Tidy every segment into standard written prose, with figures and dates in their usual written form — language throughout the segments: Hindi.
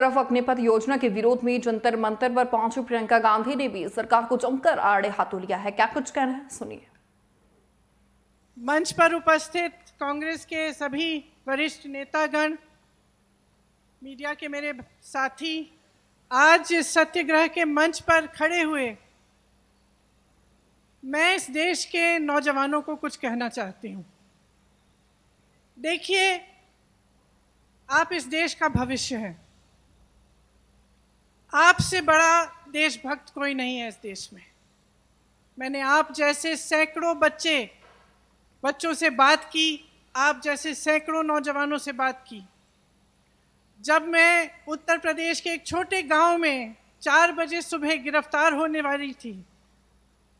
तरफ अग्निपथ योजना के विरोध में जंतर मंतर पर पहुंची प्रियंका गांधी ने भी सरकार को जमकर आड़े हाथों लिया है। क्या कुछ कहना है, सुनिए। मंच पर उपस्थित कांग्रेस के सभी वरिष्ठ नेतागण, मीडिया के मेरे साथी, आज इस सत्याग्रह के मंच पर खड़े हुए मैं इस देश के नौजवानों को कुछ कहना चाहती हूँ। देखिए, आप इस देश का भविष्य हैं। आपसे बड़ा देशभक्त कोई नहीं है इस देश में। मैंने आप जैसे सैकड़ों बच्चों से बात की, आप जैसे सैकड़ों नौजवानों से बात की। जब मैं उत्तर प्रदेश के एक छोटे गांव में 4 बजे सुबह गिरफ्तार होने वाली थी,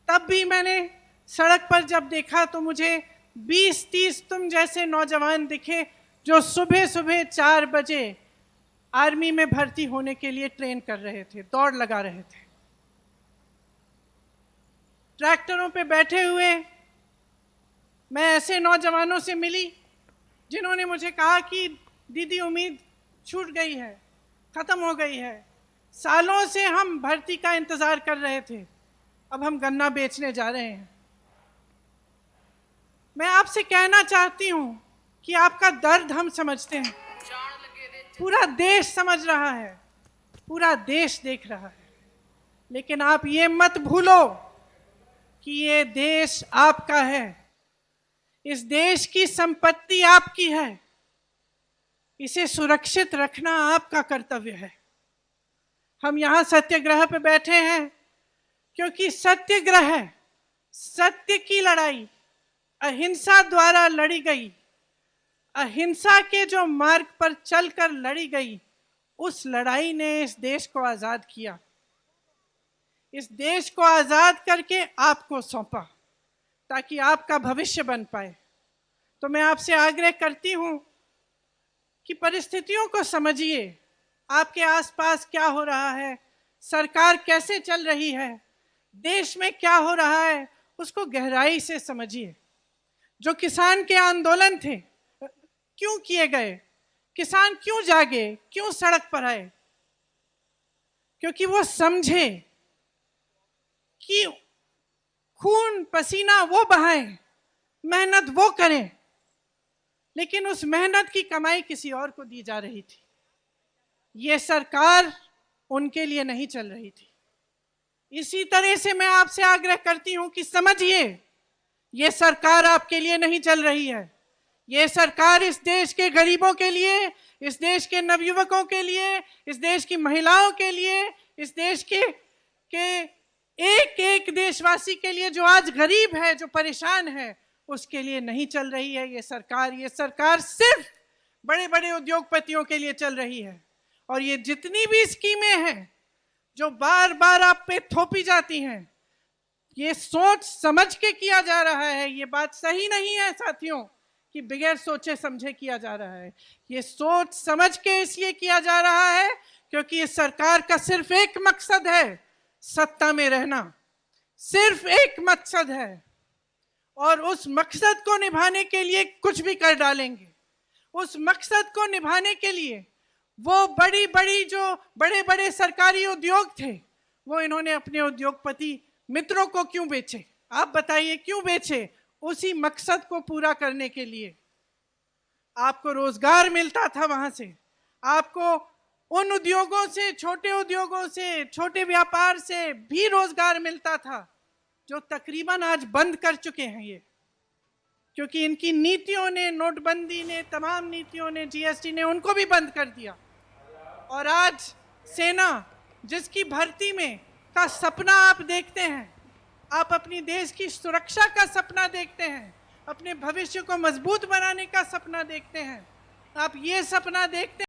तब भी मैंने सड़क पर जब देखा तो मुझे 20-30 तुम जैसे नौजवान दिखे जो सुबह सुबह 4 बजे आर्मी में भर्ती होने के लिए ट्रेन कर रहे थे, दौड़ लगा रहे थे। ट्रैक्टरों पे बैठे हुए मैं ऐसे नौजवानों से मिली जिन्होंने मुझे कहा कि दीदी, उम्मीद छूट गई है, खत्म हो गई है। सालों से हम भर्ती का इंतजार कर रहे थे, अब हम गन्ना बेचने जा रहे हैं। मैं आपसे कहना चाहती हूं कि आपका दर्द हम समझते हैं, पूरा देश समझ रहा है, पूरा देश देख रहा है। लेकिन आप ये मत भूलो कि ये देश आपका है, इस देश की संपत्ति आपकी है, इसे सुरक्षित रखना आपका कर्तव्य है। हम यहाँ सत्याग्रह पे बैठे हैं क्योंकि सत्याग्रह, सत्य की लड़ाई अहिंसा द्वारा लड़ी गई, अहिंसा के जो मार्ग पर चलकर लड़ी गई, उस लड़ाई ने इस देश को आजाद किया। इस देश को आजाद करके आपको सौंपा ताकि आपका भविष्य बन पाए। तो मैं आपसे आग्रह करती हूं कि परिस्थितियों को समझिए। आपके आसपास क्या हो रहा है, सरकार कैसे चल रही है, देश में क्या हो रहा है, उसको गहराई से समझिए। जो किसान के आंदोलन थे, क्यों किए गए? किसान क्यों जागे, क्यों सड़क पर आए? क्योंकि वो समझे कि खून पसीना वो बहाएं, मेहनत वो करें, लेकिन उस मेहनत की कमाई किसी और को दी जा रही थी। ये सरकार उनके लिए नहीं चल रही थी। इसी तरह से मैं आपसे आग्रह करती हूं कि समझिए, ये सरकार आपके लिए नहीं चल रही है। ये सरकार इस देश के गरीबों के लिए, इस देश के नवयुवकों के लिए, इस देश की महिलाओं के लिए, इस देश के एक एक देशवासी के लिए जो आज गरीब है, जो परेशान है, उसके लिए नहीं चल रही है ये सरकार सिर्फ बड़े बड़े उद्योगपतियों के लिए चल रही है। और ये जितनी भी स्कीमें हैं जो बार बार आप पे थोपी जाती हैं, ये सोच समझ के किया जा रहा है। ये बात सही नहीं है साथियों कि बगैर सोचे समझे किया जा रहा है। ये सोच समझ के इसलिए किया जा रहा है क्योंकि इस सरकार का सिर्फ एक मकसद है, सत्ता में रहना। सिर्फ एक मकसद है, और उस मकसद को निभाने के लिए कुछ भी कर डालेंगे। उस मकसद को निभाने के लिए वो जो बड़े बड़े सरकारी उद्योग थे, वो इन्होंने अपने उद्योगपति मित्रों को क्यों बेचे? आप बताइए, क्यों बेचे? उसी मकसद को पूरा करने के लिए। आपको रोजगार मिलता था वहां से, आपको उन उद्योगों से, छोटे उद्योगों से, छोटे व्यापार से भी रोजगार मिलता था, जो तकरीबन आज बंद कर चुके हैं ये, क्योंकि इनकी नीतियों ने, नोटबंदी ने, तमाम नीतियों ने, जीएसटी ने उनको भी बंद कर दिया। और आज सेना, जिसकी भर्ती में का सपना आप देखते हैं, आप अपनी देश की सुरक्षा का सपना देखते हैं, अपने भविष्य को मजबूत बनाने का सपना देखते हैं, आप ये सपना देखते हैं